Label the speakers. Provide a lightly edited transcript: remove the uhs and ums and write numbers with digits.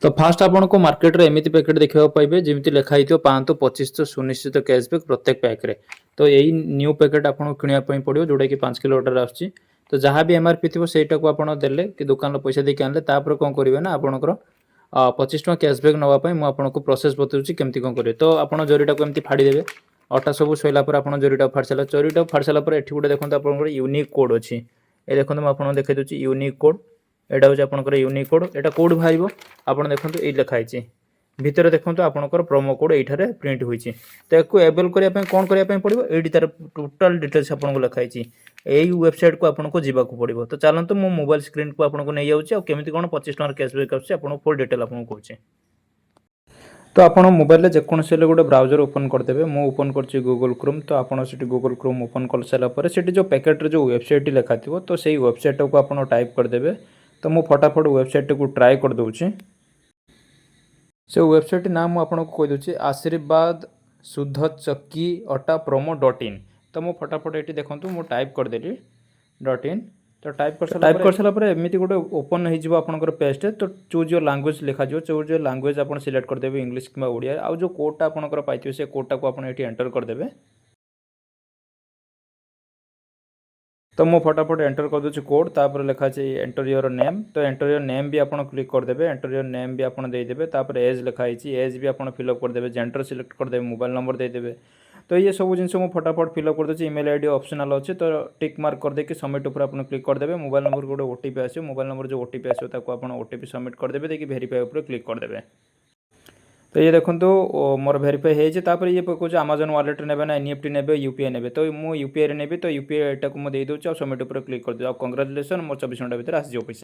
Speaker 1: तो फास्ट आपन को मार्केट रे एमिति पैकेट देखिबा पाइबे जेमिति लेखा हितो 525 सुनिश्चित कैशबैक प्रत्येक पैक रे। तो यही न्यू पैकेट आपन किनिया पई पड़ियो जोडा कि 5 किलोमीटर आछि। तो जहाँ भी एमआरपी थिबो सेटा को आपन देले कि दुकान रो पैसा देके आनले तापर कोन करिवे ना आपनकर 25 टका कैशबैक नवा पई मु आपन को प्रोसेस बतौछि केमति कोन करिवे। तो आपन जरीटा को एमति फाड़ी देबे अटा सब सोइला पर आपन जरीटा फाड़सला जरीटा फाड़सला पर एठी गुटे देखंत आपन यूनिक कोड अछि। ए देखंत मु आपन देखाइ दोछि यूनिक कोड। एटा हो आपनकर यूनिक कोड एटा कोड भाइबो आपन देखंतु ए लिखा हिची भितर देखंतु आपनकर प्रोमो कोड एठारे प्रिंट होईची। तो एको एबल करिया पय कोन करिया पय पड़िबो एडी तार टोटल डिटेल्स आपन को लिखा हिची। एई वेबसाइट को आपन को जिबा को पड़िबो। तो चलंतु मो मोबाइल स्क्रीन को आपन को नै जाउची आ केमिति कोन 25 टका कैशबैक आछी आपन फुल डिटेल आपन को कहूची। तो आपन मोबाइल रे जेकोन सेले गोटे ब्राउजर ओपन कर देबे। मो ओपन करची गूगल क्रोम। तो आपन सेठी गूगल क्रोम ओपन कर साला पर सेठी जो पैकेट रे जो वेबसाइट लिखा थिबो तो सेही वेबसाइट को आपन टाइप कर देबे। तो मु फटाफट वेबसाइट को ट्राई कर दोछि। से वेबसाइट नाम आपको कह दूसरी आशीर्वाद शुद्ध चक्की अटा प्रोमो .in। तो मु फटाफट ये देखूँ मुझे टाइप करदेली .in। तो टाइप कर सारापर एमती गोटे ओपन हो आपंकर पेज। तो चूज योर लैंग्वेज लिखा चूज योर लैंग्वेज आप सिलेक्ट करदेवे इंग्लिश कि ओडिया। आउ जो कोडटा आपंकर पाइथिबे से कोडटा को आप एंटर करदेवे। तो मु फटाफट एंटर कर दूसरी कोड तापर लिखा एंटर योर नेम। तो एंटर योर नेम भी आपन क्लिक करदेवे। एंटर योर नेम भी आपन देदेवे। तापर एज लिखा एज भी आपन फिलअप करदेवे। जेंडर सिलेक्ट करदेवे। मोबाइल नंबर देदेवे। तो ये सब जिन मु फटाफट फिलअप कर दूसरी। ईमेल आईडी ऑप्शनल अच्छे तो टिक मार्क कर देके सबमिट ऊपर आपन क्लिक करदेवे। मोबाइल नंबर गोटे ओटीपी आसो। मोबाइल नंबर जो ओटीपी आसो ताको आपन ओटीपी सबमिट करदेवे। देखि वेरीफाई ऊपर क्लिक करदेवे। तो ये देखो मोर भेरीफाई होपर ये कौन अमेजन वालेट ने ना एनईएफटी ने यूपीआई ने। तो मुझे यूपीआई ने तो यूपीआई को मुझे दे दूँ सबमिट ऊपर क्लिक कर दे। कंग्राचुलेसन मोर 24 घंटा भितर आसी पैसा।